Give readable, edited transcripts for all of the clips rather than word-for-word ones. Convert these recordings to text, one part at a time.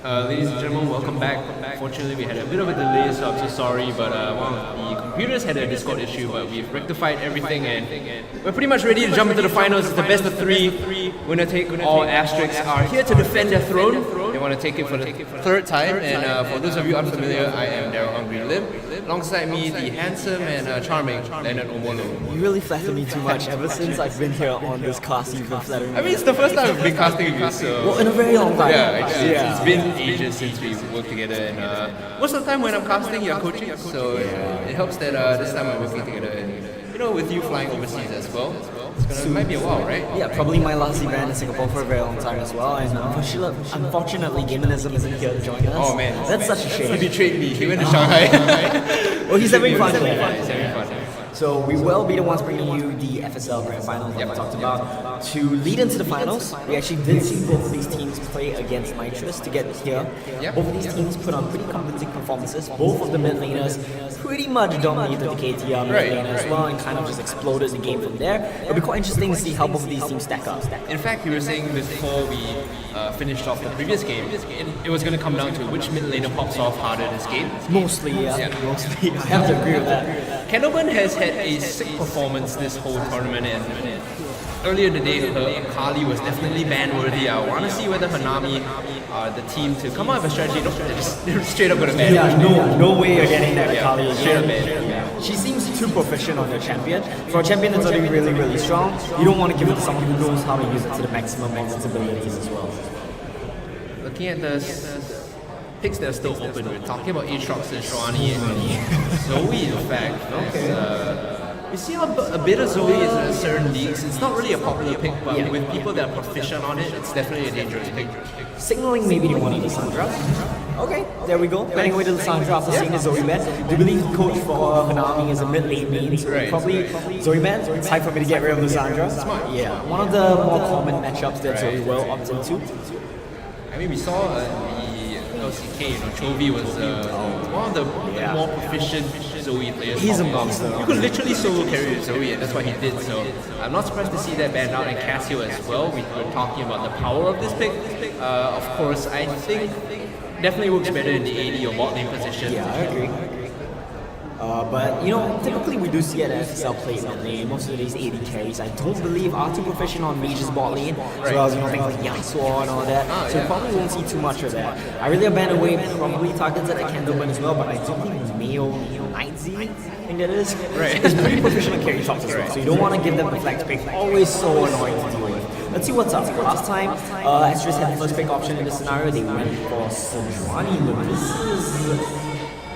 Ladies and gentlemen, welcome back. Unfortunately, we had a bit of a delay, so I'm so sorry, but one of the computers had a Discord issue, but we've rectified everything and we're pretty much ready to jump into the finals. It's the best of three. Winner take all. Asterisk are here to defend their throne. They want to take it for the third time, and for those of you unfamiliar, I am Daryl Hungry Lim. Alongside me, the handsome and charming Leonard Omolo. You really flatter me too much. Ever since I've been here on this cast, you've been flattering me. I mean, it's the first time I've been casting with you, so... Well, in a very long time. Yeah, actually, it's been ages since we worked together, and most of the time when I'm casting, you're coaching, so it helps that this time we're working together, and with you flying overseas as well. It might be a while, right? Yeah, probably my last event in Singapore for a very long time as well, and unfortunately, Gaminism isn't here to join us. Oh man, that's such a shame. He betrayed me. He went to Shanghai. Well, he's having fun there. He's having fun. So we will be the ones bringing you the FSL Grand Finals that we talked about. To lead into the finals, we actually did see both of these teams play against Nitrous to get here. Both of these teams put on pretty convincing performances. Both of the mid laners pretty much dominated the KTR mid lane as well and kind of just exploded the game from there. It'll be quite interesting to see how both of these teams stack up. In fact, we were saying before we finished off the previous game, it was going to come down to which mid laner pops off harder this game. Mostly, mostly. I have to agree with that. Candleman has had a sick performance this whole tournament, and earlier today, her Akali was definitely ban-worthy. I want to see whether Hanami are the team to come up with a strategy. They're straight up going to ban. Yeah, no way you're getting that Akali again. Straight up ban. She seems too proficient on your champion. For a champion that's already really, really strong, you don't want to give it to someone who knows how to use it to the maximum of its abilities as well. Looking at the picks that are still open, we're talking about Aatrox and Shwani and Zoe, in fact. We see a bit of Zoe in certain leagues. It's not really a popular pick, but with people that are proficient on it, it's definitely a dangerous pick. Signaling maybe they wanted Lissandra. Okay, there we go. Planning away to Lissandra after seeing the Zoe ban. Do believe the coach for Hanami is a mid-lane main, so probably Zoe ban. It's time for me to get rid of Lissandra. Smart. Yeah, one of the more common matchups that Zoe will opt into. I mean, we saw the LCK, Chovy was one of the more proficient Zoe players. He's a monster. You could literally solo carry Zoe, and that's what he did. So I'm not surprised to see that banned out, and Cassio as well. We were talking about the power of this pick. Of course, I think definitely works better in the AD or bot lane position. Yeah, I agree. But typically we do see at FSL play mid lane. Most of these AD carries, I don't believe are too proficient on mage's bot lane, as well as things like Yasuo and all that. So you probably won't see too much of that. I really abandoned away probably targeted at Candleman as well, but I do think Mayo Nightzy, I think that is. It's pretty proficient on carry shots as well. So you don't want to give them the flex pick. Always so annoying to deal with. Let's see what's up. Last time, Asterisk had the first pick option in this scenario. They went for Sejuani, but this is...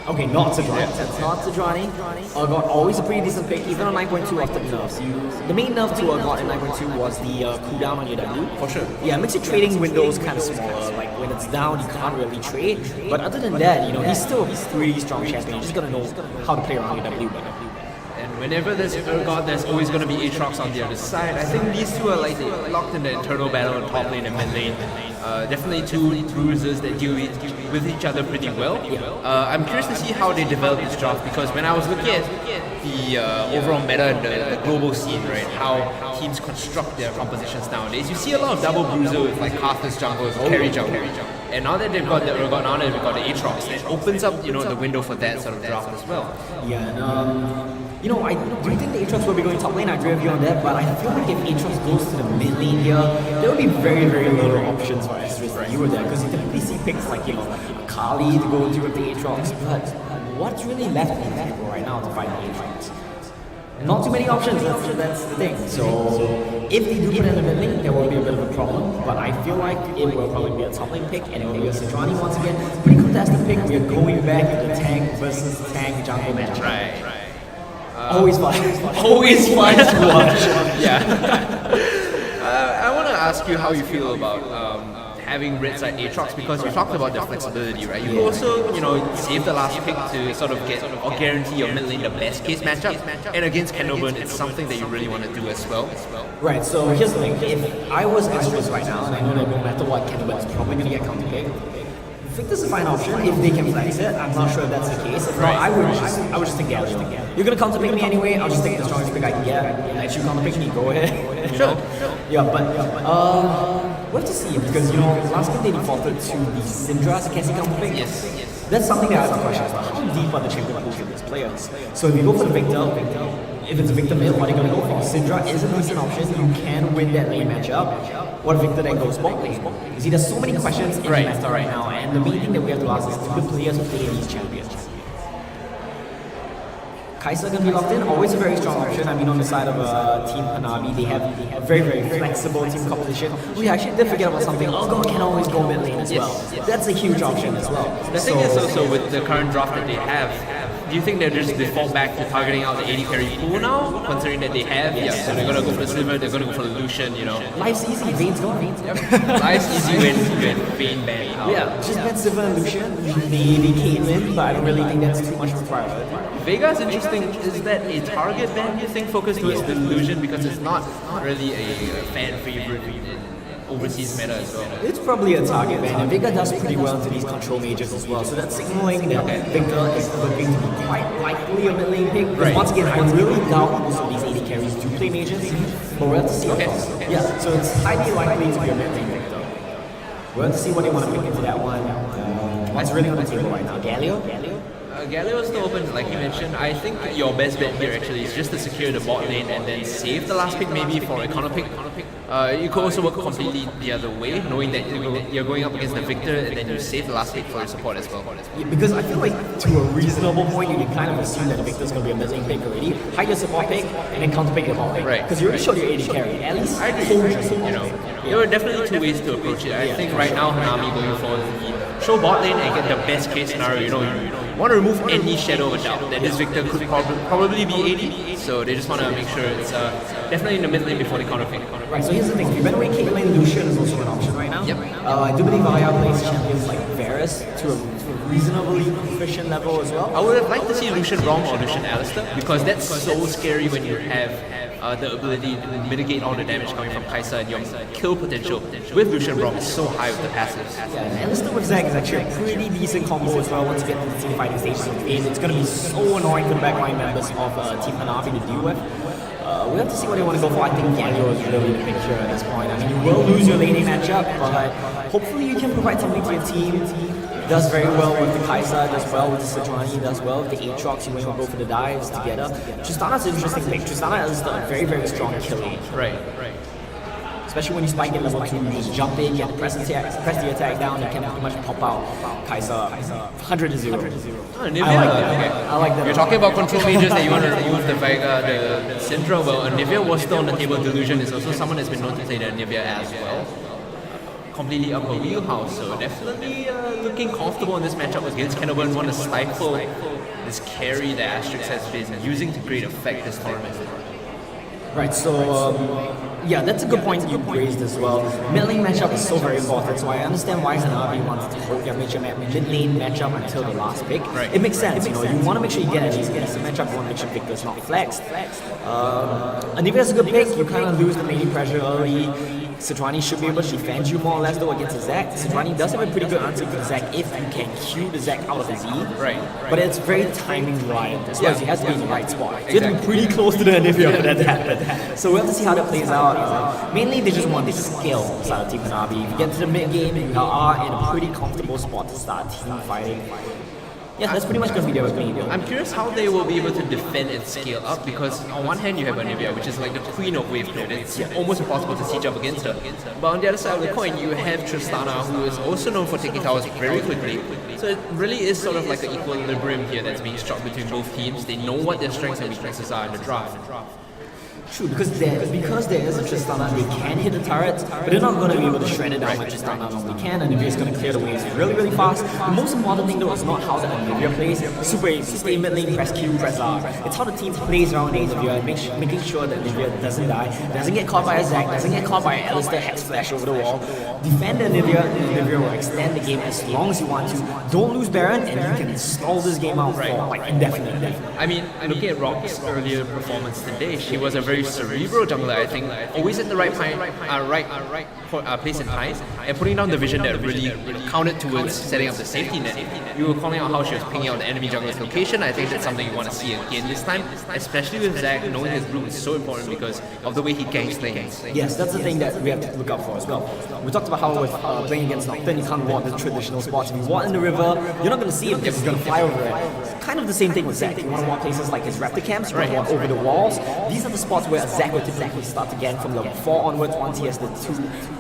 Okay, not Sejuani. That's not Sejuani. Got always a pretty decent pick, even on 9.2 after the nerfs. The main nerf to got in 9.2 was the cooldown on your W. For sure. Yeah, it makes your trading windows kind of smaller. Like when it's down, you can't really trade. But other than that, he's still a pretty strong champion. You just gotta know how to play around your W better. And whenever there's Urgot, there's always going to be Aatrox on the other side. I think these two are like locked in the internal battle in top lane and mid lane. Definitely two bruisers that deal with each other pretty well. I'm curious to see how they develop this draft, because when I was looking at the overall meta and the global scene, right, how teams construct their compositions nowadays, you see a lot of double bruiser with like Heartless junglers, carry jungle. And now that they've got the Urgot, now that they've got the Aatrox, it opens up the window for that sort of draft as well. Yeah, and I do think the Aatrox will be going top lane. I agree with you on that, but I feel like if Aatrox goes to the mid lane here, there will be very, very little options for Asterisk that you were there, because you typically see picks like, Akali to go into with the Aatrox, but what's really left on the table right now to fight the Aatrox? Not too many options, that's the thing. So if they do put in the mid lane, there will be a bit of a problem, but I feel like it will probably be a top lane pick, and it will be a Sejuani once again. Pretty contested pick. We are going back to the tank versus tank jungle match. Right. Always fun. Always fun to watch. I want to ask you how you feel about having Reds like Aatrox, because you talked about the flexibility, right? You also, save the last pick to sort of get or guarantee your mid lane the best case matchup. And against Candleburn, it's something that you really want to do as well. Right, so here's the thing. If I was Asterisk right now, and I know that no matter what, Candleburn is probably going to get counter pick, I think this is a fine option if they can flex it. I'm not sure if that's the case. If not, I would just take Galio. You're gonna counter pick me anyway. I'll just take the strongest pick I can get. Let you counter pick me. Go ahead. Sure. Yeah, but We have to see because last game they defaulted to the Syndra Sakesi counter pick. Yes. That's something that I have a question about. How deep are the champion pools of these players? So if you go for the Victor, if it's a Victor mid, what are you going to go for? Syndra is a decent option. You can win that lane matchup. What Victor then goes bot lane? You see, there's so many questions in the meta right now, and the main thing that we have to ask is do the players play these champions? Kai'Sa going to be locked in, always a very strong option. I mean, on the side of Team Hanami, they have a very, very flexible team composition. We actually did forget about something. Ulgo can always go mid lane as well. That's a huge option as well. The thing is also with the current draft that they have, do you think they'll just default back to targeting out the AD carry pool now, considering that they have? Yeah, so they're going to go for the Sliver, they're going to go for the Lucian, Life's easy, Vayne's gone. Life's easy when Vayne banned out. Yeah, just ban Sliver and Lucian, maybe Caitlyn, but I don't really think that's too much required. Vega's interesting. Is that a target ban, you think, focused towards the Lucian? Because it's not really a fan favorite in overseas meta as well. It's probably a target ban, and Vega does pretty well into these control mages as well, so that's signaling that Victor is looking to be quite likely a mid lane pick. Because once again, I really doubt most of these AD carries do play mages, but we'll have to see. Yeah, so it's highly likely to be a mid lane Victor. We'll have to see what they want to pick into that one. What's really on the table right now? Galio? Galio is still open, like you mentioned. I think your best bet here actually is just to secure the bot lane and then save the last pick maybe for a counter pick. You could also work completely the other way, knowing that you're going up against the Victor and then you save the last pick for your support as well. Yeah, because I feel like to a reasonable point you can kind of assume that the Victor's going to be a mid-lane pick already. Hide your support pick and then counter pick your bot pick. Because you already showed your AD carry. At least hold your support. There are definitely two ways to approach it. I think right now Hanami going for the show bot lane and get the best case scenario. You want to remove any shadow of a doubt that this Victor could probably be AD, so they just want to make sure it's definitely in the mid lane before they counter pick. Right, so here's the thing, if you better win Caitlyn, Lucian is also an option right now. I do believe Aya plays champions like Varus to a reasonably proficient level as well. I would have liked to see Lucian Rom or Lucian Asterisk, because that's so scary when you have the ability to mitigate all the damage coming from Kai'Sa, and your kill potential with Lucian Rom is so high with the passives. Yeah, and Asterisk with Zac is actually a pretty decent combo as well once you get to the team fighting stages of the game. It's going to be so annoying for the backline members of Team Hanami to deal with. We have to see what they want to go for. I think Galio is really the picture at this point. I mean, you will lose your laning matchup, but hopefully you can provide something to your team. Does very well with the Kai'Sa, does well with the Sejuani, does well with the Aatrox. You will go for the dives together. Tristana's an interesting pick. Tristana is a very, very strong killer. Right. Especially when you spike at level 2, you just jump in, you have to press the attack down, you can pretty much pop out Kai'Sa 100-0. I like that. You're talking about control mages that you want to remove the Vega, the Syndra. Well, Nivea was still on the table. Delusion is also someone that's been known to play the Nivea as well. Completely upper wheelhouse, so definitely looking comfortable in this matchup against Kenobun. Want to stifle this carry that Asterisk has been using to great effect this tournament. Right, so yeah, that's a good point you raised as well. Mid lane matchup is so very important, so I understand why Hanami wants to hold their mid lane matchup until the last pick. It makes sense, you want to make sure you get at least against the matchup, you want to make sure Victor's not flexed. Anivea's a good pick, you kind of lose the laning pressure early. Sejuani should be able to defend you more or less though against the Zac. Sejuani does have a pretty good answer for the Zac if you can Q the Zac out of his E. But it's very timing reliant as well, so he has to be in the right spot. So you have to be pretty close to the Anivia for that to happen. So we'll have to see how that plays out. Mainly they just want this skill side of Team Hanami. If you get to the mid game, you are in a pretty comfortable spot to start team fighting. Yeah, that's pretty much going to be their opinion. I'm curious how they will be able to defend and scale up, because on one hand you have Anivia, which is like the queen of wave code. It's almost impossible to siege up against her. But on the other side of the coin, you have Tristana, who is also known for taking towers very quickly. So it really is sort of like an equilibrium here that's being struck between both teams. They know what their strengths and weaknesses are in the draft. True, because there is a Tristana, they can hit the turrets, but they're not going to be able to shred it down like Tristana normally can, and Anivia is going to clear the waves really, really fast. The most important thing though is not how the Anivia plays. Super easy, stay mid lane, press Q, press R. It's how the team plays around Anivia and making sure that Anivia doesn't die, doesn't get caught by a Zac, doesn't get caught by an Alistar hex flash over the wall. Defend Anivia, and Anivia will extend the game as long as you want to. Don't lose Baron, and you can stall this game out for like indefinitely. I mean, looking at Rock's earlier performance today, she was a very cerebral jungler, I think, always at the right place and time. and putting down the vision that really counted towards setting up the safety net. You were calling out how she was pinging out the enemy jungler's location. I think that's something you want to see again this time, especially with Zac. Knowing his group is so important because of the way he ganks lanes. Yes, that's the thing that we have to look out for as well. We talked about how with playing against Nocturne, you can't ward the traditional spots. If you ward in the river, you're not going to see him because he's going to fly over it. It's kind of the same thing with Zac. You want to ward places like his raptor camps, you want to ward over the walls. These are the spots where Zac would typically start to gank from level 4 onwards once he has the 2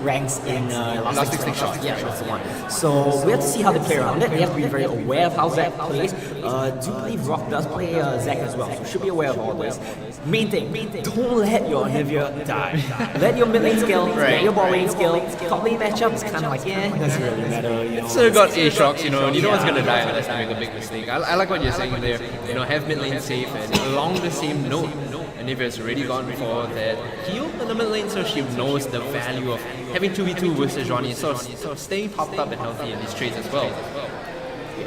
ranks in Elastic Slingshot. Yeah, that's the one. So we have to see how they play around it. We have to be very aware of how Zac plays. Do believe Rock does play Zac as well, so should be aware of all this. Main thing, don't let your Nivea die. Let your mid lane skill, let your bot lane skill. Top lane matchup is kind of like, yeah, it doesn't really matter. You know. So got Aatrox, you know, and you know what's going to die unless you make a big mistake. I like what you're saying there. You know, have mid lane safe and along the same note. And Nivea's already gone for that heal in the mid lane, so she knows the value of having 2v2 with Sejuani, sort of staying popped up and healthy in these trades as well.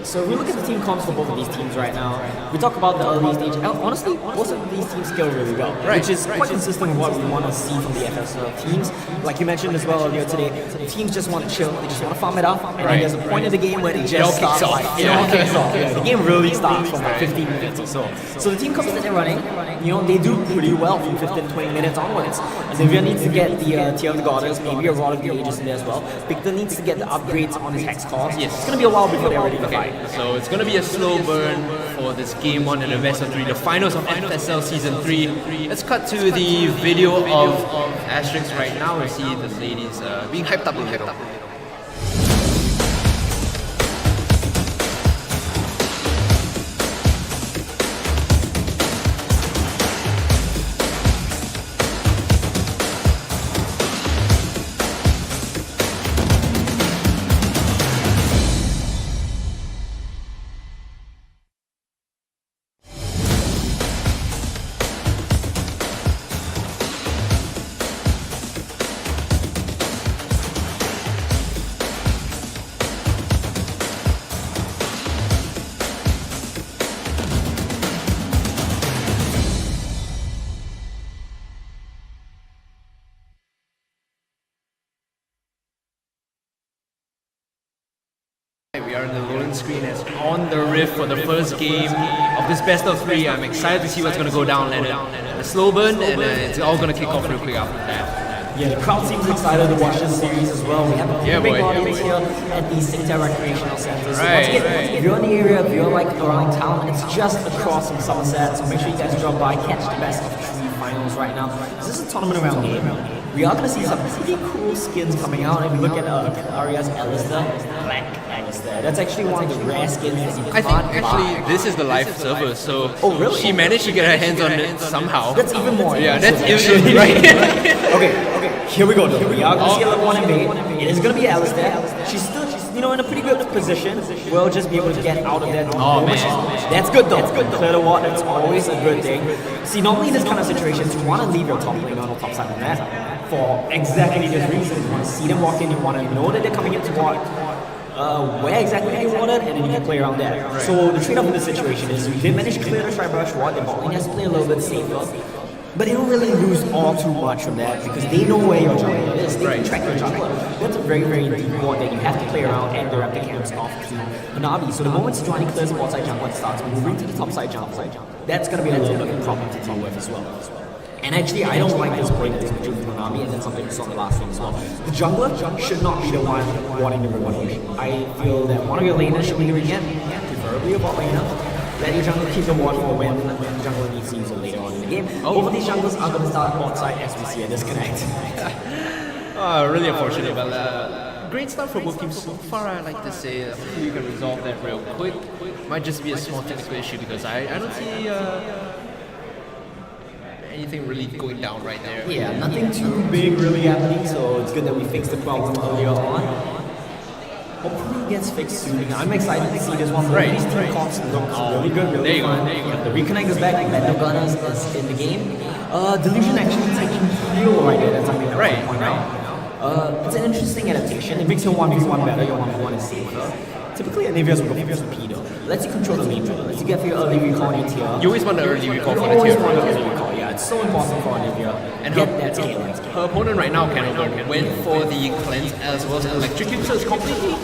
So if we look at the team comps for both of these teams right now, we talk about the early stage. Honestly, both of these teams scale really well, which is quite consistent with what we want to see from the FSL teams. Like you mentioned as well earlier today, the teams just want to chill, they just want to farm it up, and then there's a point of the game where they just start like, it all kicks off. Yeah, the game really starts from like 15 minutes or so. So the team comps that they're running, you know, they do pretty well from 15 to 20 minutes onwards. Xavier needs to get the Tear of the Goddess, maybe a Rod of the Ages in there as well. Victor needs to get the upgrades on his Hex cost. Yes. It's going to be a while before they're ready to fight. So it's going to be a slow burn for this game 1 and the best of 3, the finals of FSL Season 3. Let's cut to the video of Asterisk right now. We see the ladies being hyped up a little. We are in the loading screen as on the Rift for the first game of this best of 3. I'm excited to see what's going to go down, Leonard. A slow burn, and it's all going to kick off real quick after that. Yeah, the crowd seems excited to watch this series as well. We have a big audience here at the Singtel Recreational Center. So once again, if you're in the area, if you're like around town, it's just across from Somerset. So make sure you guys drop by, catch the best of 3 finals right now. This is a tournament around game. We are going to see some pretty cool skins coming out. If you look at Aria's Alistair, Black Alistair. That's actually one of the rare skins that you can't I think actually this is the live server, so she managed to get her hands on it somehow. That's even more. Yeah, that's even right. Okay, here we go though. We are going to see a level 1 invade. It is going to be Alistair. She's still, you know, in a pretty good position. We'll just be able to get out of there. Oh man. That's good though. Clear the ward, that's always a good thing. See, normally in this kind of situations, you want to leave your top lane on the top side of the map. For exactly this reason. You want to see them walk in, you want to know that they're coming into ward. Where exactly they wanted, and then you can play around there. Right. So the trade-off in this situation is you did manage to clear the Tri-Brush ward, the bot lane has to play a little bit safer. But they don't really lose all too much from that because they know where your jungler is. They can track your jungler. That's a very, very deep board that you have to play around and direct the camps off to Hanami. So the moment Sejuani clears the bot side jungler and starts moving to the top side jungler, that's going to be a little bit of a problem to deal with as well. And actually, I don't like this break that's between Hanami, and that's something we saw in the last game as well. The jungler should not be the one wanting the revolution. I feel that one of your laners should be doing it, preferably a bot laner. Let your jungler keep the ward for when the jungler needs to use it later on in the game. Both of these junglers are going to start bot side as we see a disconnect. Really unfortunate, but great start for both teams so far. I like to say hopefully you can resolve that real quick. Might just be a small technical issue because I don't see anything really going down right there. Yeah, nothing too big really happening, so it's good that we fixed the problem earlier on. Hopefully it gets fixed soon. I'm excited to see this one. These team comps look really good, really fun. The reconnect is back, Bando Gunners is in the game. Delusion actually taking heal right there, that's something that I want to point out. It's an interesting adaptation. It makes your 1v1 better, your 1v1 is safer. Typically, Nivea's will go for Torpedo. Lets you control the lane better. Lets you get for your early recall on your tier. You always want the early recall for the tier. You always want the early recall, yeah. It's so important for Olivia. And Get that scaling. her opponent right now, Cannibal, went for the cleanse as well as electrocute, so it's completely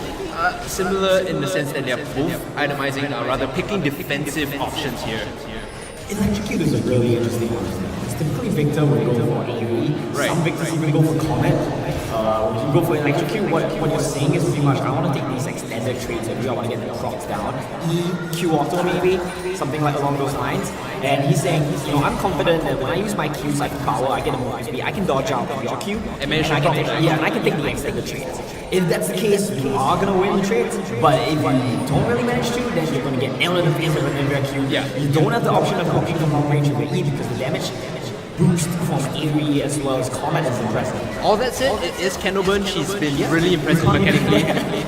similar in the sense that they are both itemizing, rather picking defensive options here. Electrocute is a really interesting one. It's typically Victor would go for AoE. Right. Some Victors even go for Comet. If you go for Electrocute, what you're saying is pretty much, I want to take these extended traits and I want to get the procs down. Q auto maybe, something like along those lines. And he's saying, you know, I'm confident that when I use my Q psychic power, I get a movement speed, I can dodge out your Q, and I can take, and I can take the extended traits. If that's the case, you are gonna win the trades. But if you don't really manage to, then you're gonna get nailed in the face with an Nvidia Q. Yeah. You don't have the option of hooking from long range with E because the damage boost from AoE as well as Comet is impressive. All that said, it is Cannibal. She's been really impressive mechanically.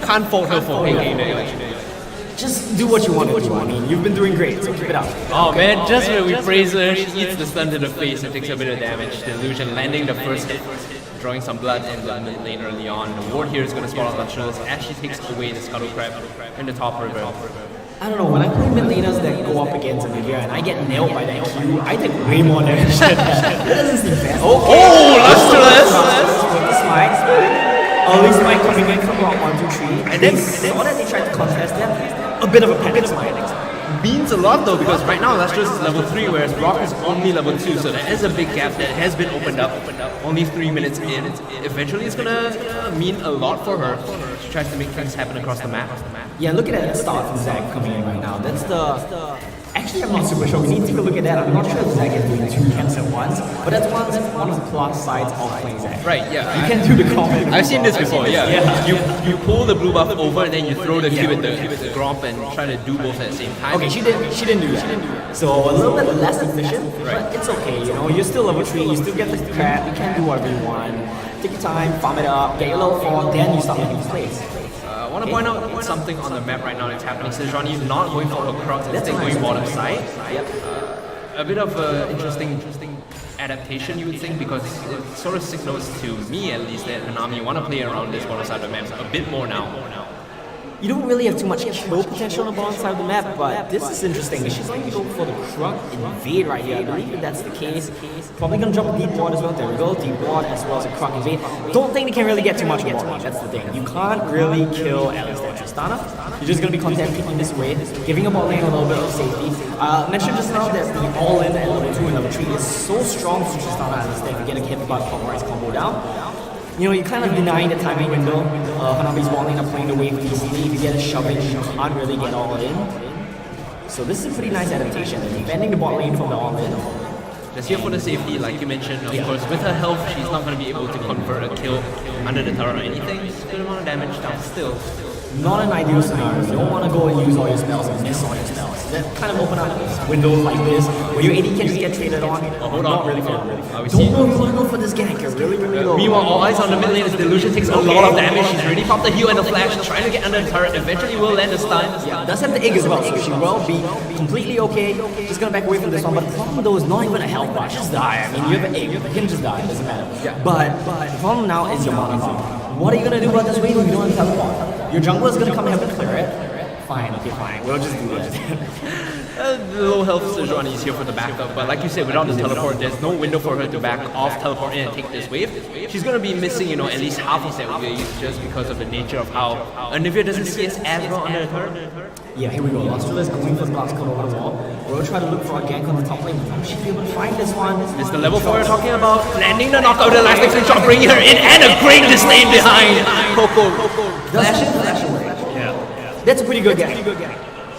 Can't fault her for picking the electrocute. Just do what you want to do. I mean, you've been doing great, so keep it up. Oh man, just when we praise her, she eats the stun to the face and takes a bit of damage. The illusion landing the first hit, drawing some blood in the mid lane early on. The ward here is going to spot on Lustrous as she takes away the Scuttle Crab in the top river. I don't know, when I play mid laners that go up against Olivia and I get nailed by that Q, I take way more damage. That doesn't seem fair. Oh, Lustrous! With the smite. Early smite coming in from rock 1, 2, 3. And then saw that they tried to contest them. A bit of a panic smite. Means a lot though, because right now Lustrous is level 3, whereas Rock is only level 2, so there is a big gap that has been opened up. Only 3 minutes in. Eventually it's gonna mean a lot for her. She tries to make things happen across the map. Yeah, look at that start from Zach coming in right now. That's the... Actually, I'm not super sure. We need to take a look at that. I'm not sure if Zach is doing 2 camps at once, but that's one of the plus sides of playing Zach. Right, yeah. You can do the combo. I've seen this before, yeah. You pull the blue buff over and then you throw the Q at the Gromp and try to do both at the same time. Okay, she didn't do that. So a little bit less efficient, but it's okay, you know. You're still level 3, you still get the crap, you can do whatever you want. Take your time, farm it up, get your level 4, then you start making plays. I want to point out something on the map right now that's happening. Sejuani is not going for her Crocs, instead going bottom side. A bit of an interesting adaptation, you would think, because it sort of signals to me at least that Hanami want to play around this bottom side of the map a bit more now. You don't really have too much kill potential on the bottom side of the map, but this is interesting. She's going to go for the Krug invade right here. I believe that that's the case. Probably going to drop a deep ward as well. There we go, deep ward as well as a Krug invade. Don't think they can really get too much in bot lane. That's the thing. You can't really kill at least that Tristana. You're just going to be content picking this way, giving a bot lane a little bit of safety. Mentioned just now that the all-in at level 2 and level 3 is so strong for Tristana as if you get a hit by Clockwise combo down. You know, you're kind of denying the timing window. Hanami's bot lane are playing the wave easily. If you get a shoving, you can't really get all in. So this is a pretty nice adaptation. Defending the bot lane from the all-in. Just here for the safety, like you mentioned, of course, with her health, she's not going to be able to convert a kill under the turret or anything. Just a good amount of damage down still. Not an ideal scenario. You don't want to go and use all your spells and miss all your spells. That kind of open up windows like this, where your AD can just get traded on. Hold on. Really fair. Don't want to go for this gank. You're really low. Meanwhile, all eyes on the mid lane as Delusion takes a lot of damage. She's already popped the heal and the flash, trying to get under the turret. Eventually will land a stun. Yeah, does have the egg as well, so she will be completely okay. Just gonna back away from this one, but the problem though is not even a health bar. Just die. I mean, you have an egg. You can just die. It doesn't matter. But the problem now is your mana bar. What are you gonna do about this wave if you don't have teleport? Your jungler is gonna come and have to clear it. Fine, okay, fine. We'll just do that. The low health Sejuani is here for the backup, but like you said, without the teleport, there's no window for her to back off, teleport in and take this wave. She's gonna be missing, you know, at least half of that wave just because of the nature of how Nivea doesn't see us as well under the turret. Yeah, here we go. Lustrous is going for the blast code over the wall. We'll try to look for a gank on the top lane. She be able to find this one. It's the level 4 you're talking about. Landing the knockout, the last extreme shot, bringing her in, and a great disdain behind. Coco. Flash away. Yeah. That's a pretty good gank.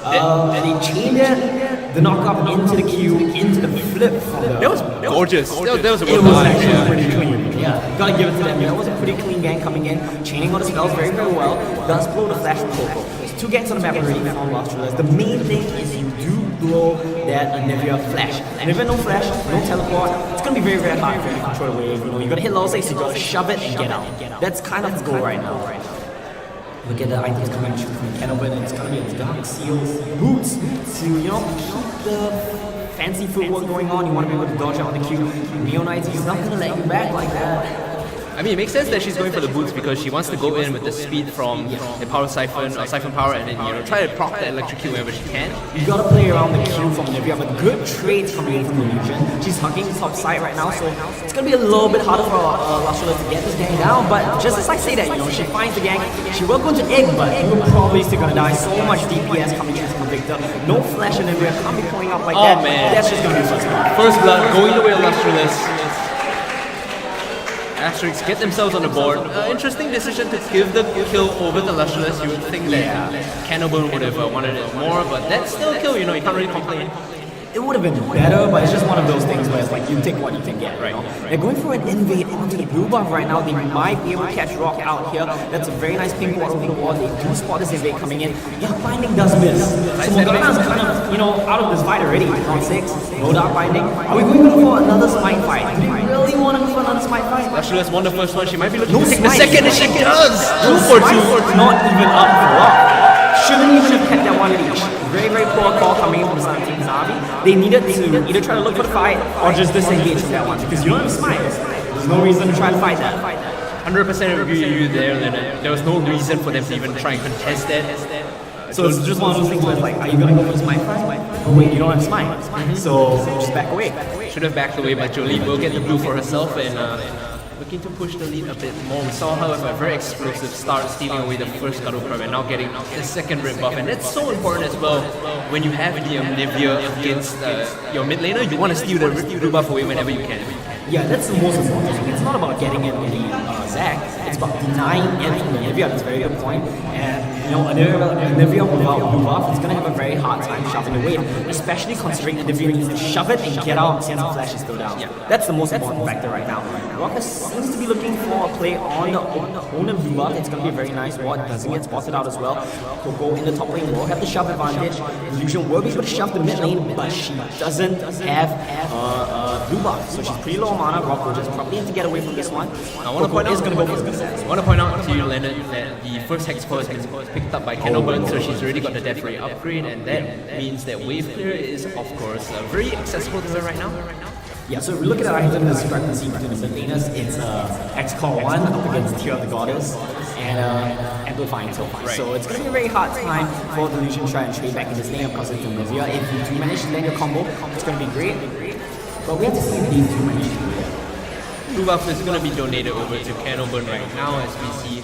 And he chained it, the knock-up into the Q, into the flip from the... That was gorgeous. That was a It good was one. actually pretty clean. Yeah, gotta give it to them. That was a pretty clean gank coming in, chaining all the spells very, very well. Does blow the flash from Coco. There's 2 ganks on the map already from Lustrous. The main thing is you do blow that Nivea flash. Nivea no flash, no teleport. It's gonna be very, very hard for you to control the wave. You know, you gotta hit level 6, you gotta shove it and get out. That's kind of the goal right now. Look at the items coming from Cannibal, and it's gonna be a dark seal boots to, you know, keep the fancy footwork going on. You wanna be able to dodge out on the Q. Neo Knight, he's not gonna let you back like that. I mean, it makes sense that she's going for the boots because she wants to go in with the speed from the power siphon or siphon power, and then try to proc that electrocute wherever she can. You gotta play around the Q from Olivia, but good trades coming in from the Legion. She's hugging the top side right now, so it's gonna be a little bit harder for Lustreless to get this gang down. But just as I say that, she finds the gang, she will go into egg, but you're probably still gonna die. So much DPS coming in from Victor. No flash in Olivia, can't be pulling up like that. Man. That's just gonna be first blood. First blood, going the way of Lustreless. Asterisk get themselves on the board. Interesting decision to give the kill over the Lustreless. You would think that Cannibal would have wanted it more, but that's still a kill, you can't really complain. It would have been better, but it's just one of those things where it's like you take what you can get. Right. They're going for an invade onto the blue buff right now. They might be able to catch Rock out here. That's a very nice ping ward over the wall. They do spot this invade coming in. Yeah, binding does miss. So Morgana's kind of, out of this fight already. Round 6, no dark binding. Are we going to go for another smite fight? Do we really want to go for another smite fight? Lustreless won the first one. She might be looking to take the second, and she does. 2 for 2. Not even up for Rock. Shouldn't even have kept that one leash. Very, very poor call coming in from the team Hanami. They needed to either try to look for the fight or just disengage from that one because you don't have smite. There's no reason to try to fight that. 100% agree with you there, Leonard. There was no reason for them to even try and contest that. So it's just one of those things where it's like, are you going to go for the smite fight? Oh wait, you don't have smite. So just back away. Should have backed away, but Jolene will get the blue for herself and looking to push the lead a bit more. We saw her with a very explosive start, stealing away the first Scuttle Crab and now getting the second red buff. And that's so important as well when you have the Olivia against your mid laner. You want to steal the blue buff away whenever you can. Yeah, that's the most important thing. It's not about getting it with the Zac, it's about denying it from Olivia. That's a very good point. And Olivia without blue buff is going to have a very hard time shoving away, especially considering Olivia needs to shove it and get out since the flash is still down. That's the most important factor right now. Rocker seems to be looking for a play on the owner blue buff. It's going to be a very nice ward. Doesn't get spotted out as well. Coco in the top lane will have the shove advantage. Illusion will be able to shove the mid lane, but she doesn't have blue buff, so she's pretty low on mana. Rock will just probably have to get away from this one. I want to point out, going to go for the I want to point out to you, Leonard, that the first Hex Core has been picked up by Cannibal, so she's already got the Death Ray upgrade, and that means that Wave Clear is, of course, very accessible to her right now. Yeah, so if we look at the item discrepancy between the mid laners, it's X-Core 1 up against Tear of the Goddess and Amplifying Topaz. So it's going to be a very hard time for the Illusion to try and trade back in this lane because it's Olivia. If you do manage to land your combo, it's going to be great. But we have to see if these two manage to do it. Blue buff is going to be donated over to Cannibal right now as we see,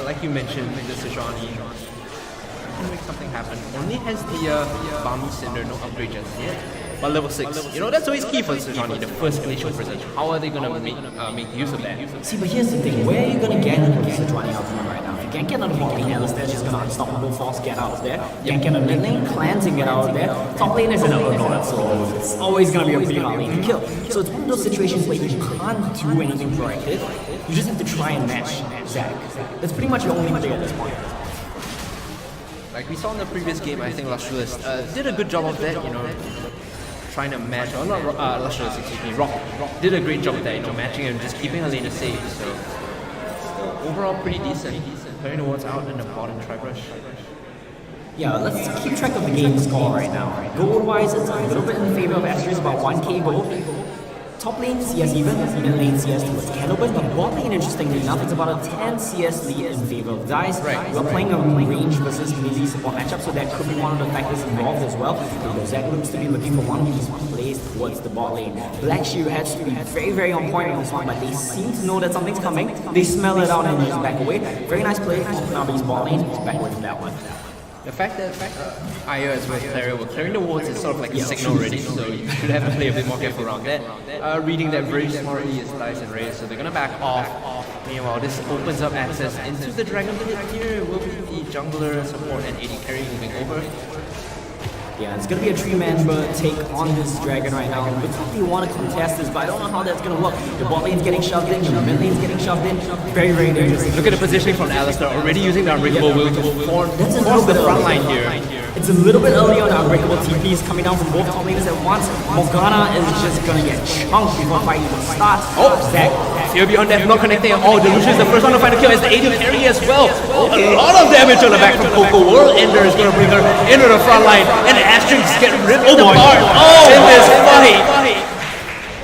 like you mentioned, the Sejuani can make something happen. Only has the Balmy Cinder, no upgrade just yet. But level 6, that's always key for Sejuani, the first glacial prison. How are they going to make use of that? See, but here's the thing, where are you going to get into the Sejuani ultimate right now? If you can't get on the bot lane, Alistair's just going to unstoppable force get out of there. You can't get on the mid lane, cleansing get out of there. Top lane is an Urgot, so it's always going to be a pretty hard lane to kill. So it's one of those situations where you can't do anything proactive. You just have to try and match Zac. That's pretty much your only play at this point. Like we saw in the previous game, I think Lustreless did a good job of that, trying to match, or not Lustreless, excuse me, Rock did a great job of that, matching and just keeping her laner safe. So overall pretty decent. Playing the wards out in the bottom tri-brush. Yeah, let's keep track of the game score right now. Gold-wise, it's a little bit in favor of Asterisk, about 1k gold. Top lane CS even, mid lane CS towards Cannibal, but bot lane, interestingly enough, it's about a 10 CS lead in favor of DICE. Right. We're playing a range versus melee support matchup, so that could be one of the factors involved as well. Zac looks to be looking for one of these plays towards the bot lane. Black Shield has to be very, very on point on this one, but they seem to know that something's coming. They smell it out and just back away. Very nice play from Hanami's bot lane, just back away from that one. The fact that Aya as well as Claria were clearing the wards is sort of like a signal already, so you should have to play a bit more careful around that. Reading that very smartly is DICE and Reyes, so they're gonna back off. Meanwhile, this opens up access into the Dragon Pit here. Will be the jungler, support, and AD carry moving over. Yeah, it's going to be a 3-member take on this dragon right now. Looks like they want to contest this, but I don't know how that's going to work. The bot lane's getting shoved in, the mid lane's getting shoved in. Very, very dangerous. Look at the positioning from Alistair, already using the Unbreakable Will to force the front line here. It's a little bit early on. Unbreakable TPs coming down from both top laners at once. Morgana is just going to get chunked before the fight even starts. Zac. Fear Beyond Death not connecting at all. Delusion is the first one to find a kill as the AD carry as well. A lot of damage on the back from Coco. World Ender is going to bring her into the front line. And the Asterisk get ripped apart in this fight.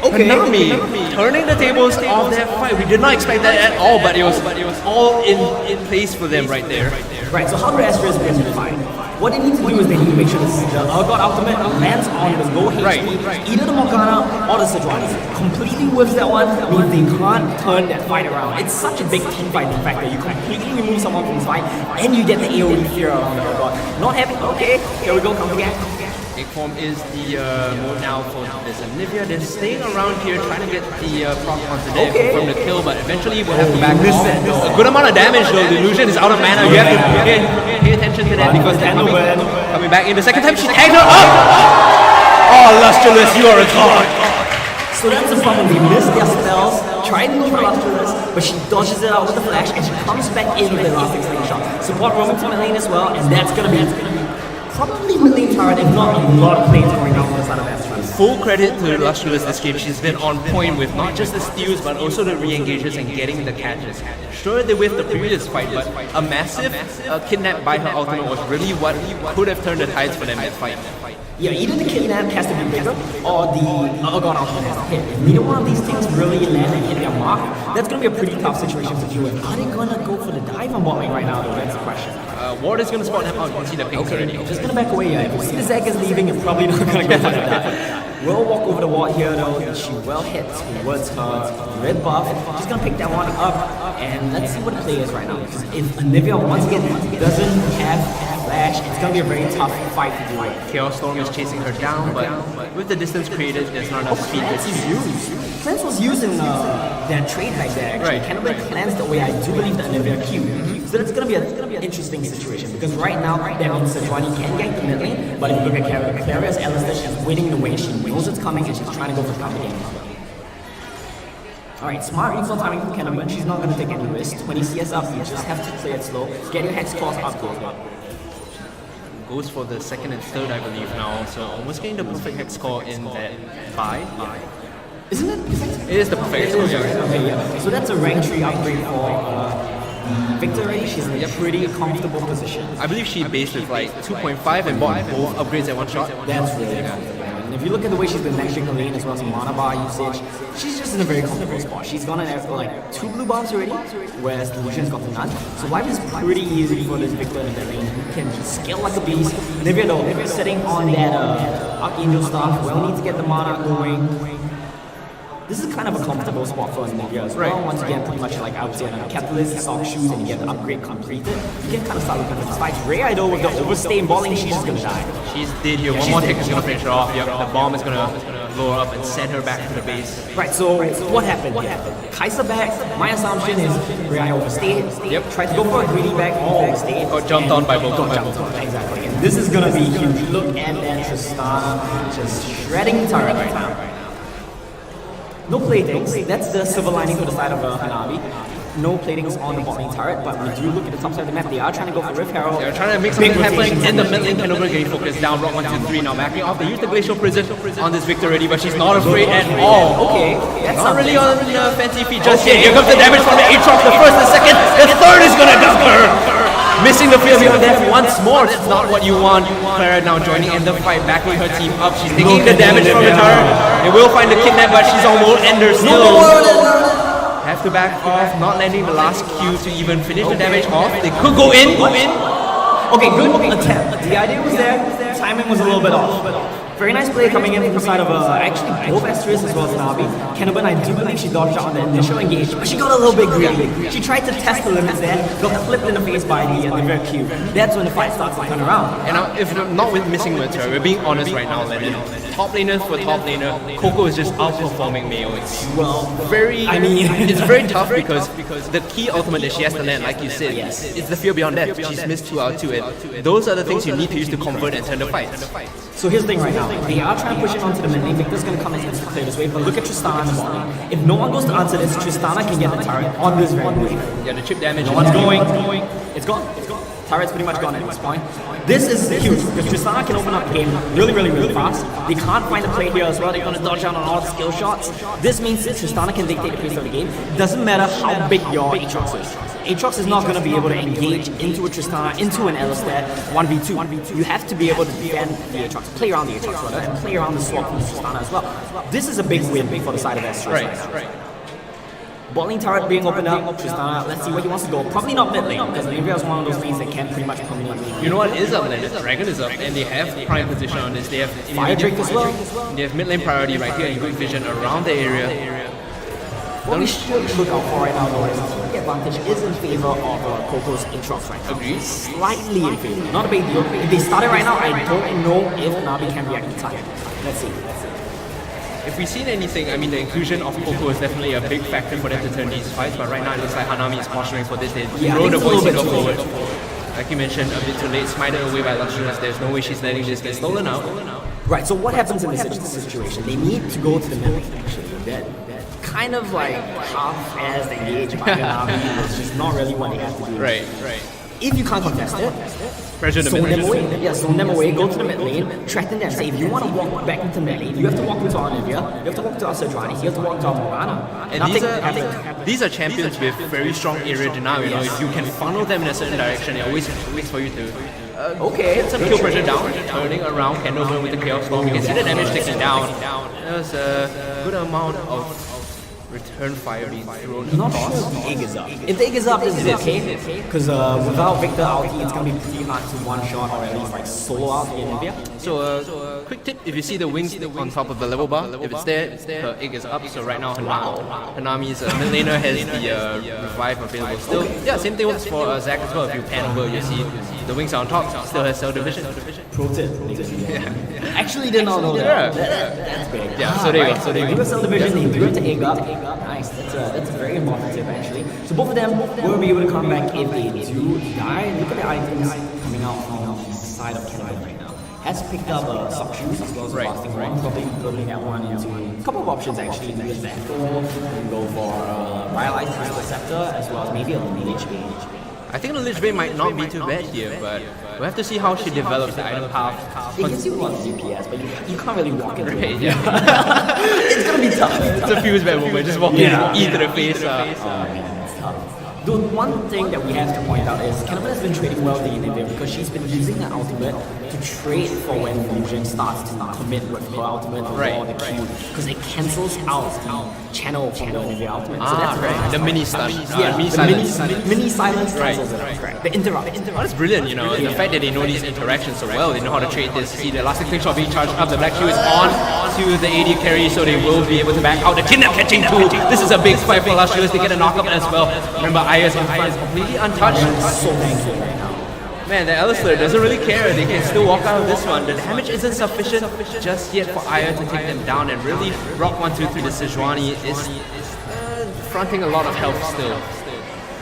Hanami turning the tables of their fight. We did not expect that at all, but it was all in place for them right there. Right, so how do Asterisk win the fight? What they need to do is they need to make sure the God Ultimate lands on the low HP, either the Morgana or the Sejuani. Completely whiffs that one means they can't turn that fight around. It's such a big team fight, in fact, that you completely remove someone from the fight and you get the AoE fear around the God. Not having, okay, here we go, come again. Egg form is the mode now for this Anivia. They're staying around here trying to get the proc onto them from the kill, but eventually we'll have to back off. A good amount of damage though. The illusion is out of mana. You have to pay attention to that because they're coming back in. The second time she tagged her up! Oh, Lustreless, you are a god! So that's the problem. They miss their spells, try to go for Lustreless, but she dodges it out with the flash and she comes back in with the last extinction shot. Support roaming to lane as well, and that's gonna be probably mid-lane turret, if not a lot of planes going down on the side of Asterisk. Full credit to Lustreless this game. She's been on point with not just the steals but also the re-engages and getting the catches. Sure, they whiffed the previous fight, but a massive kidnap by her ultimate was really what could have turned the tides for them that fight. Yeah, either the kidnap has to be bigger or the God ultimate has to hit. If neither one of these things really land and hit their mark, that's going to be a pretty tough situation to deal with. Are they going to go for the dive on bot lane right now though? That's the question. Ward is going to spot him out. You can see the pings already. Just going to back away, yeah. If you see the Zeg is leaving, you're probably not going to go for the dive. Will walk over the ward here though. She will hit towards her red buff. She's going to pick that one up. And let's see what the play is right now. Because if Anivia once again doesn't have flash, it's going to be a very tough fight to do it. Chaos Storm is chasing her down, but with the distance created, there's not enough speed to use. Cleanse was using that trade back there actually. Cannibal cleansed away, I do believe, the Anivia Q. So that's going to be an interesting situation because right now, they're on Sejuani can gank the mid lane, but if you look at Claria's Alistair, she's winning the way. She knows it's coming and she's trying to go for the counter game. Alright, smart recall timing from Cannibal. She's not going to take any risks. When you CS up, you just have to play it slow. Get your hex cost up close. Goes for the second and third, I believe now. So almost getting the perfect hex score in that buy. Isn't it? It is the perfect hex score. Okay, yeah. So that's a rank 3 upgrade for Victory. She's in a pretty comfortable position. I believe she based with like 2.5 and bought both upgrades at one shot. That's really comfortable. And if you look at the way she's been managing the lane as well as mana bar usage, she's just in a very comfortable spot. She's gone and like 2 blue bombs already, whereas the Lucian's got none. So life is pretty easy for this Victor in the lane. He can scale like a beast. Nivea though, sitting on that Archangel stuff, well need to get the mana going. This is kind of a comfortable spot for Nivea as well. Once again, pretty much like I would say on a Catalyst, sock shoes, and you get the upgrade completed, you can kind of start looking at this fight. Rey Idol with the overstay and balling, she's just gonna die. She's dead here. One more tick is gonna finish her off. Yep, the bomb is gonna blow her up and send her back to the base. Right, so what happened? Kai'Sa back, my assumption is Rey overstayed. Yep. Tried to go for a greedy back, overstayed. Got jumped on by both. Exactly. And this is gonna be huge. Look at that Tristana just shredding the turret right now. No platings, that's the silver lining to the side of Hanami. No platings on the bot lane turret, but we do look at the top side of the map. They are trying to go for Rift Herald. They're trying to make something happen in the mid lane. Cannibal getting focused down, rock 1, 2, 3 now. Backing off, they use the Glacial Prison on this Victor already, but she's not afraid at all. Okay, that's not really on fancy feet just yet. Here comes the damage from the Aatrox, the first, the second, the third is gonna dump her! Missing the field beyond death once more. That's not what you want. Clara now joining in the fight, backing her team up. She's taking the damage from the turret. They will find the kidnap, but she's on World Ender still. Have to back off, not landing the last Q to even finish the damage off. They could go in. Okay, good attempt. The idea was there. Timing was a little bit off. Very nice play coming in from the side of actually both Asterisk as well as Navi. Cannibal, I do believe she dodged out on the initial engage, but she got a little bit greedy. She tried to test the limits there, got clipped in the face by the very Q. That's when the fight starts to turn around. And if not with missing material, we're being honest right now, Lennon. Top laner for top laner, Coco is just outperforming Mayo. It's it's very tough because the key ultimate that she has to land, like you said, it's the fear beyond death. She's missed 2 out of 2, and those are the things you need to use to convert and turn the fight. So here's the thing right now. They are trying to push it onto the mid lane. Victor's going to come in and clear this wave, but look at Tristana in the bottom. If no one goes to answer this, Tristana can get the turret on this very wave. Yeah, the chip damage. No one's going. It's gone. Turret's pretty much gone at this point. This is huge because Tristana can open up the game really fast. They can't find the play here as well. They're going to dodge out on all the skill shots. This means that Tristana can dictate the pace of the game. Doesn't matter how big your Aatrox is. Aatrox is not going to be able to engage into a Tristana, into an Alistair 1v2. You have to be able to defend the Aatrox, play around the Aatrox rather, and play around the swap from the Tristana as well. This is a big win for the side of Asterisk. Right. Bot lane turret being opened up, Tristana, let's see where he wants to go. Probably not mid lane, because Nivea is one of those lanes that can pretty much permanently. You know what is up lane? Dragon is up, and they have prime position on this. They have Fire Drake as well. They have mid lane priority right here and good vision around the area. What we should look out for right now though is the advantage is in favor of Coco's Aatrox right now. Agreed. Slightly in favor, not a big deal. If they start it right now, I don't know if Nabi can react in time. Let's see. If we've seen anything, I mean, the inclusion of Coco is definitely a big factor for them to turn these fights, but right now it looks like Hanami is posturing for this. They throw the voice signal forward. Like you mentioned, a bit too late, smited away by Lustrous. There's no way she's letting this get stolen out. Right, so what happens in this situation? They need to go to the middle, actually. That kind of like half-assed engaged by Hanami was just not really what they had to do. Right. If you can't contest it, pressure the zone mid them away. Yeah, zone them away, go to the mid lane, threaten them. Say, if you want to walk back into mid lane, you have to walk into our Olivia, you have to walk to our Sejuani, you have to walk to our Morgana. And these are champions with very strong area denial. You know, if you can funnel them in a certain direction, it always waits for you to get some kill pressure down, turning around, Candleman with the Chaos Storm. You can see the damage taking down. There's a good amount of return fire being thrown. Not sure if the egg is up. If the egg is up, this is okay. Because without Victor ulti, it's going to be pretty hard to one-shot or at least like solo out the Olivia. So quick tip, if you see the wings on top of the level bar, if it's there, her egg is up. So right now Hanami's mid laner has the revive available still. Yeah, same thing works for Zac as well. If you pan over, you see the wings are on top, still has cell division. Pro tip. Actually did not know that. That's big. Yeah, so there you go. They do a cell division, they do it to egg up. Nice, that's a very important tip actually. So both of them will be able to come back if they do die. Look at the items coming out from the side of Canada right now. Has picked up sock shoes as well as a blasting one. Probably building that one into a couple of options actually. You can go for Rhyolite Crystal Scepter as well as maybe a Lich Bane. I think the Lich Bane might not be too bad here, but we'll have to see how she develops the item path. It gives you a lot of DPS, but you can't really walk into it. Yeah. It's gonna be tough. It's a fuse bad moment, just walking E to the face. Oh man, it's tough. The one thing that we have to point out is Cannibal has been trading well with the Olivia because she's been using her ultimate to trade for when Fusion starts to commit with her ultimate or the Q, because it cancels out the channel from the Olivia ultimate. So that's right. The mini stun. Mini silence cancels it out. Correct. The interrupt. Oh, that's brilliant, you know. The fact that they know these interactions so well, they know how to trade this. See the elastic click shot being charged up, the black Q is on to the AD carry, so they will be able to back out the kidnap catching tool. This is a big fight for Lustrous to get a knockup as well. Remember, Aya's in front, completely untouched. So thankful right now. Man, the Alistair doesn't really care. They can still walk out of this one. The damage isn't sufficient just yet for Aya to take them down, and really Rock 1-2-3 the Sejuani is fronting a lot of health still.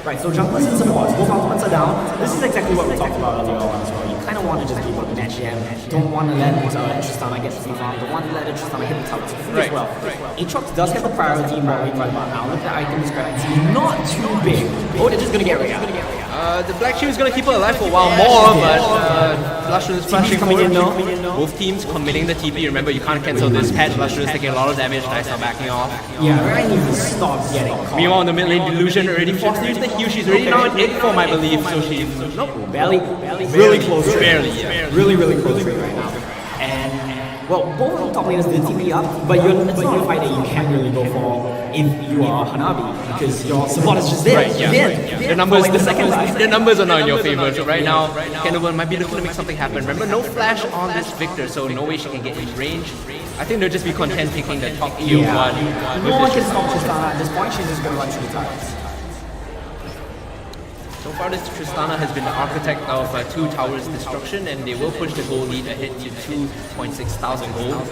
Right, so junglers and supports, both ultimates are down. This is exactly what we talked about earlier on as well. You kind of want to just keep up the match jam. Don't want to let Tristana get free farm. Don't want to let Tristana hit the tower as well. Aatrox does have the priority in bot lane right now. Look at the item discrepancy. Not too big. Oh, they're just going to get rid of it. The Black Shoe is going to keep her alive for a while more, but Lustrous flashing coming in now. Both teams committing the TP. Remember, you can't cancel this patch. Lustrous taking a lot of damage. Nice now backing off. Yeah, I need to stop getting caught. Meanwhile, in the mid lane, Delusion already forced to use the heal. She's already now in 8 form, I believe. So she barely really close. Barely, really close trade right now. And well, both of the top laners did TP up, but it's not a fight that you can't really go for if you are Hanami, because your support is just there. Right, yeah. The numbers are not in your favor. So right now, Cannibal might be looking to make something happen. Remember, no flash on this Victor, so no way she can get in range. I think they'll just be content picking the top tier one. No one can stop Tristana at this point. She's just going to run through the towers. So far, this Tristana has been the architect of 2 towers destruction, and they will push the gold lead ahead to 2,600 gold.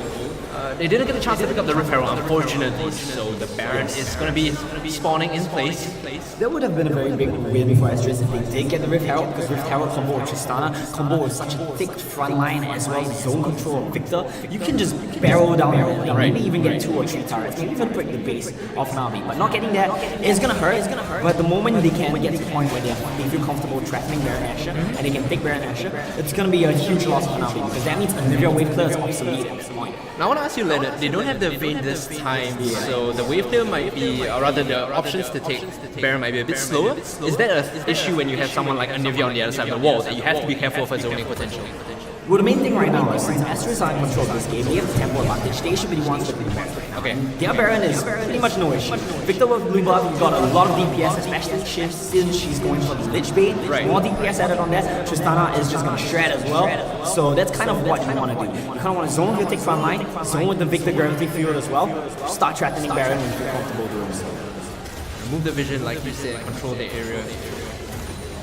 They didn't get a chance to pick up the Rift Herald, unfortunately, so the Baron is going to be spawning in place. That would have been a very big win for Asterisk if they did get the Rift Herald, because Rift Herald combo with Tristana, combo with such a thick front line as well as zone control of Victor, you can just barrel down the lane, maybe even get 2 or 3 turrets, maybe even break the base of Hanami. But not getting that is going to hurt, but the moment they can get to the point where they feel comfortable threatening Baron Asher, and they can pick Baron Asher, it's going to be a huge loss for Hanami, because that means Olivia wave clear is obsolete at this point. Now I want to ask you, Leonard, they don't have the Vayne this time, so the wave clear might be, or rather the options to take Baron might be a bit slower. Is that an issue when you have someone like Anivia on the other side of the wall, that you have to be careful for zoning potential? Well, the main thing right now is since Asterisk are in control of this game, they have the tempo advantage. They should be the ones with the Baron. Okay. Their Baron is pretty much no issue. Victor with blue buff, you've got a lot of DPS, especially since she's going for the Lich bait. Right. More DPS added on that. Tristana is just going to shred as well. So that's kind of what you want to do. You kind of want to zone with your tick front line, zone with the Victor Gravity Field as well. Start threatening Baron when you feel comfortable doing so. Remove the vision, like you said, control the area.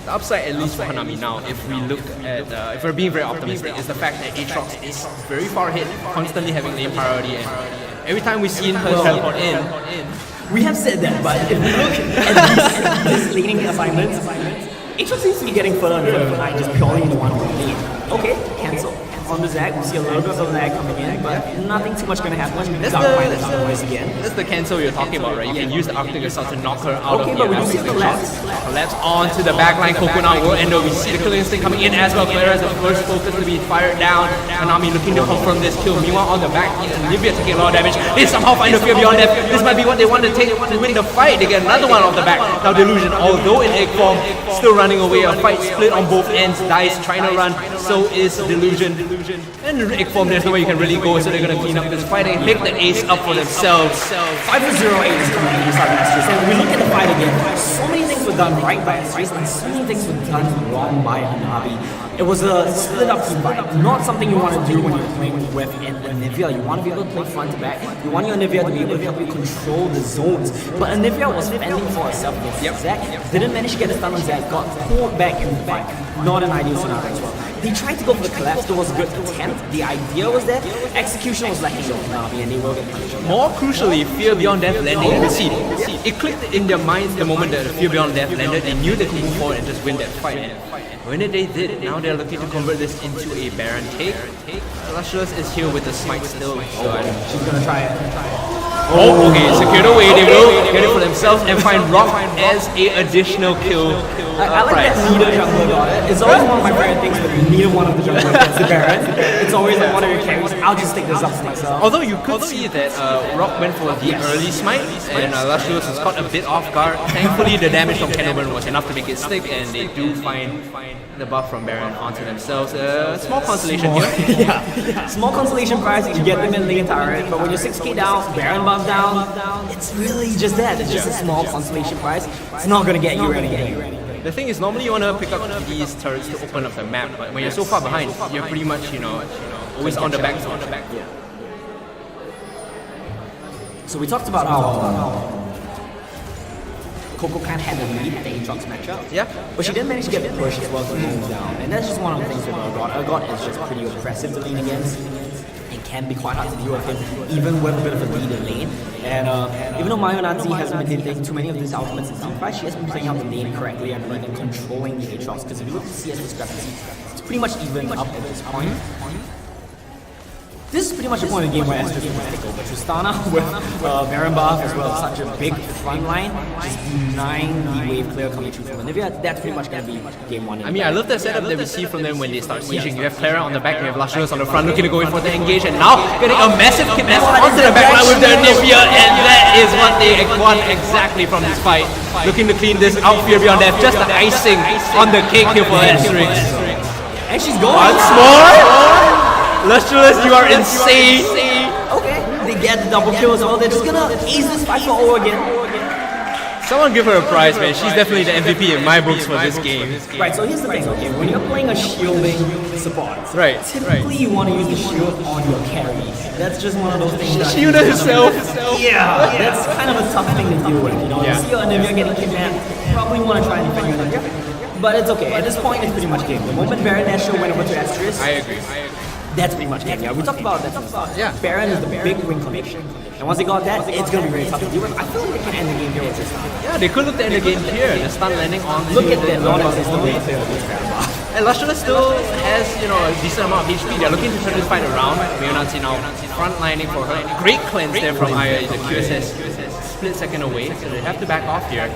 The upside, at least for Hanami now, if we look at, if we're being very optimistic, is the fact that Aatrox is very far ahead, constantly having lane priority, and every time we've seen her teleport in. We have said that, but if we look at these laning assignments, Aatrox seems to be getting further and further behind just purely in the one lane. Okay, cancel. On the Zag, we see a little bit of lag coming in, but nothing too much going to happen. That's the cancel you're talking about, right? You can use the Arctic Assault to knock her out of the but we do see the collapse. Collapse onto the backline, Coconut will end up. We see the killing instinct coming in as well. Clara has the first focus to be fired down. Hanami looking to confirm this kill. Meanwhile, on the back, Olivia taking a lot of damage. They somehow find the Fear Beyond Death. This might be what they want to take to win the fight. They get another one off the back. Now Delusion, although in egg form, still running away. A fight split on both ends. Dice trying to run. So is Delusion. And egg form, there's no way you can really go, so they're going to clean up this fight and pick the ace up for themselves. 5-0 ace coming in inside Asterisk. And we look at the fight again, so many things were done right by Asterisk and so many things were done wrong by Hanami. It was a split up team fight, not something you want to do when you're playing with Anivia. You want to be able to play front to back. You want your Anivia to be able to help you control the zones. But Anivia was fending for herself against Zach. Didn't manage to get a stun on Zach, got pulled back in the fight. Not an ideal scenario as well. They tried to go for the collapse, there was a good attempt. The idea was there, execution was lacking with Hanami and they will get punished. More crucially, Fear Beyond Death landing. You can see, it clicked in their minds the moment that Fear Beyond Death landed. They knew they could move forward and just win that fight. When they did, now they're looking to convert this into a Baron take. Luscious is here with the smite still. She's gonna try it. Oh, okay, secured away. They will get it for themselves and find Rock as a additional kill. I like that neither jungler got it. It's always one of my favorite things when neither one of the junglers gets the Baron. It's always like one of your carries, I'll just take this up for myself. Although you could see that Rock went for the early smite and Luscious was caught a bit off guard. Thankfully the damage from Cannibal was enough to make it stick and they do find the buff from Baron onto themselves. Small consolation here. Small consolation prize, you get them in lane turret, but when you're 6k down, Baron buff down, it's really just that. It's just a small consolation prize. It's not gonna get you anything. The thing is, normally you want to pick up these turrets to open up the map, but when you're so far behind, you're pretty much, always on the back. So we talked about how Coco can't have the lead at the Aatrox matchup. Yeah. But she didn't manage to get the push as well to move down. And that's just one of the things with Urgot. Urgot is just pretty oppressive to lean against. It can be quite hard to deal with him, even with a bit of a lead in lane. And even though Mayonnaise hasn't been hitting too many of these ultimates in Teamfight, she has been playing out the lane correctly and even controlling the Aatrox. Because if you look at the CS discrepancy, it's pretty much even up at this point. This is pretty much the point of the game where Asterisk will take over. Tristana with Baron buff as well as such a big front line, just denying the wave clear coming through from Anivia. That's pretty much going to be game one. I mean, I love the setup that we see from them when they start sieging. You have Clara on the back, you have Luscious on the front looking to go in for the engage, and now getting a massive kidnap onto the backline with their Anivia, and that is what they want exactly from this fight. Looking to clean this out, Fear Beyond Death, just the icing on the cake here for Asterisk. And she's going! Once more! Luscious, you are insane! Okay, they get the double kill as well. They're just gonna ace this fight for O again. Someone give her a prize, man. She's definitely the MVP in my books for this game. Right, so here's the thing, okay, when you're playing a shielding support, typically you want to use the shield on your carry. That's just one of those things that... Shield herself! Yeah, that's kind of a tough thing to deal with, You see your Anivia getting kidnapped, probably want to try and defend your Anivia. But it's okay, at this point it's pretty much game. The moment Baron Asher went over to Asterisk, I agree. that's pretty much game. Yeah, we talked about that. Baron is the big win connection. And once they got that, it's going to be very tough to deal with. I feel like they can end the game here with this stun. Yeah, they could look to end the game here. The stun landing on Look at that, Lawrence is the way to play with and Luscious still has, a decent amount of HP. They're looking to turn this fight around. Mayonnaise now front lining for her. Great cleanse there from Aya, the QSS split second away, so they have to back off here.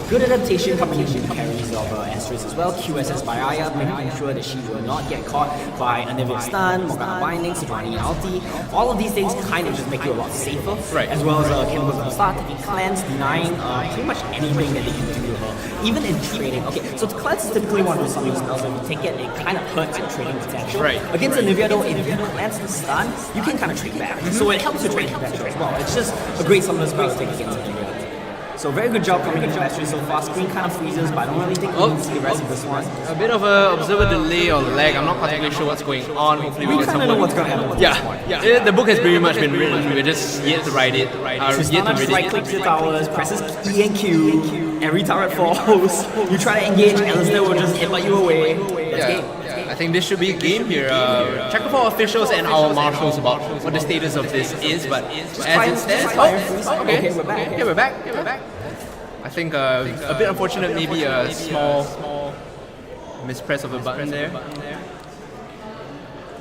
Good adaptation coming into the carries of Asterisk as well. QSS by Aya, making sure that she will not get caught by Anivia Stun, Morgana Binding, Sivani Ulti. All of these things kind of just make you a lot safer. Right. As well as Kimber's gonna start taking cleanse, denying pretty much anything that they can do to her. Even in trading. Okay, so cleanse is typically one of those something spells when you take it, it kind of hurts your trading potential. Right. Against Anivia though, if you cleanse the stun, you can kind of trade back. So it helps your trading potential as well. It's just a great summoner spell to take against Anivia. So very good job coming into Asterisk so far. Screen kind of freezes, but I don't really think we can see the rest of this one. A bit of a observer delay or lag. I'm not particularly sure what's going on. Hopefully we get kind of know what's going to happen. Yeah. The book has pretty much been written. We're just yet to write it. Yet to read right it. clicks your towers, presses E and Q. Every turret falls. You try to engage, Alistair will just invite you away. That's game. I think this should be a game here. Check with our officials and our marshals about what the status of this is, but as it stands, okay, we're back. I think a bit unfortunate, maybe a small mispress of a button there.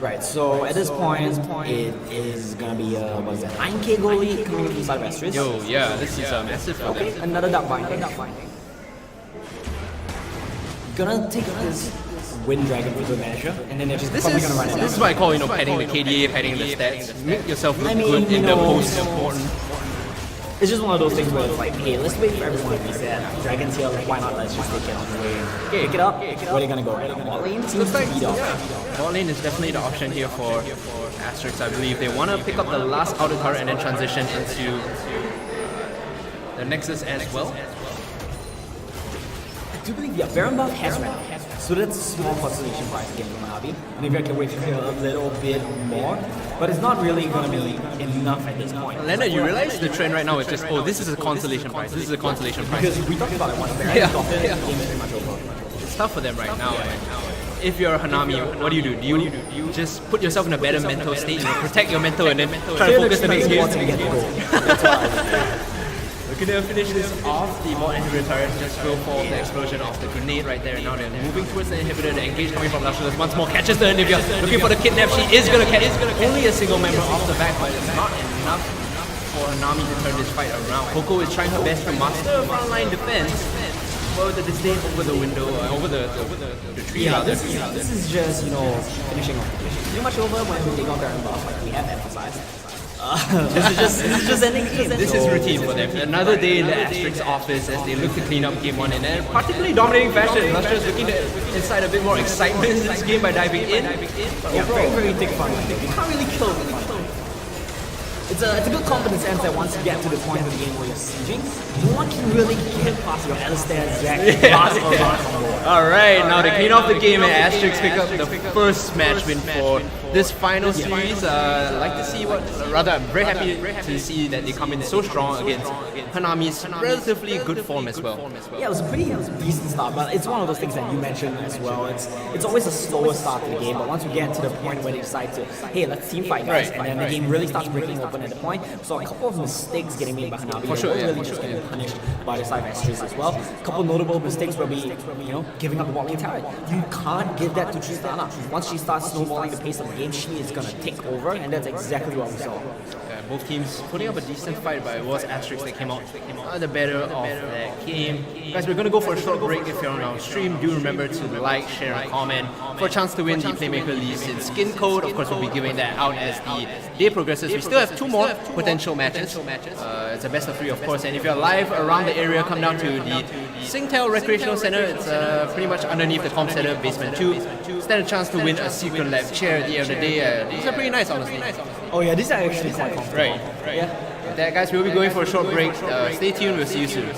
Right, so at this point, it is gonna be what is that, 9k goal lead coming from the side of Asterisk. Yo, yeah, this is massive. Okay, another Dark Binding. Gonna take this Wind Dragon for good measure, and then they're just probably gonna run it down. This is what I call, padding the KDA, padding the stats. Make yourself look good in the most important. It's just one of those things where it's like, hey, let's wait for everyone to reset. Dragon's here, like, why not? Let's just take it on the way. Pick it up. Where are they gonna go right now? Bot lane seems to beat off. Bot lane is definitely the option here for Asterisk, I believe. They want to pick up the last outer turret and then transition into the Nexus as well. I do believe, Baron buff has ran out. So that's a small consolation prize again from Hanami. And if I can wait for a little bit more, but it's not really going to be enough at this point. Leonard, you realize the trend right now is just, oh, this is a consolation prize. This is a consolation prize. Because we talked about it once, Baron the game's pretty much over. It's tough for them right now. If you're Hanami, what do you do? Do you just put yourself in a better mental state, protect your mental, and then try to focus the next game? We're gonna finish this off. The bot inhibitor turret just go for the explosion of the grenade right there. Now they're moving towards the inhibitor. The engage coming from Lashless once more catches the Anivia. Looking for the kidnap. She is gonna catch. Only a single member off the back, but it's not enough for Hanami to turn this fight around. Coco is trying her best to master frontline defense. Well, the disdain over the window, over the tree. This is just finishing off. Pretty much over when we take on Baron buff, like we have emphasized. This is just ending game. This is routine for them. Another day in the Asterisk office as they look to clean up game one in a particularly dominating fashion. Lustrous looking to incite a bit more excitement in this game by diving in. Yeah, very thick fun. You can't really kill them. It's a good comp in the sense that once you get to the point of the game where you're sieging, no one can really get past your Alistair, Zac, Alright, now to clean off the game and Asterisk pick up the first match win for this final series. I'd like to see I'm very happy to see that they come in so strong against Hanami's relatively good form as well. Yeah, it was a pretty decent start, but it's one of those things that you mentioned as well. It's always a slower start to the game, but once we get to the point where they decide to, hey, let's team fight guys, and then the game really starts breaking open at the point. So a couple of mistakes getting made by Hanami. For sure, really just getting punished by the side of Asterisk as well. A couple notable mistakes will be, giving up the bot lane turret. You can't give that to Tristana. Once she starts snowballing the pace of the game, she is gonna take over, and that's exactly what we saw. Both teams putting up a decent fight, but it was Asterisk that came out the better of that game. Guys, we're gonna go for a short break. If you're on our stream, do remember to like, share, and comment for a chance to win the Playmaker Leagues in Skin Code. Of course, we'll be giving that out as the day progresses. We still have 2 more potential matches. It's a best of 3, of course, and if you're live around the area, come down to the Singtel Recreational Center. It's pretty much underneath the Comp Center, basement 2. Stand a chance to win a Secret Lab chair at the end of the day. These are pretty nice, honestly. Oh yeah, these are actually quite comfortable. Right. Yeah. With that, guys, we'll be going for a short break. Stay tuned. We'll see you soon.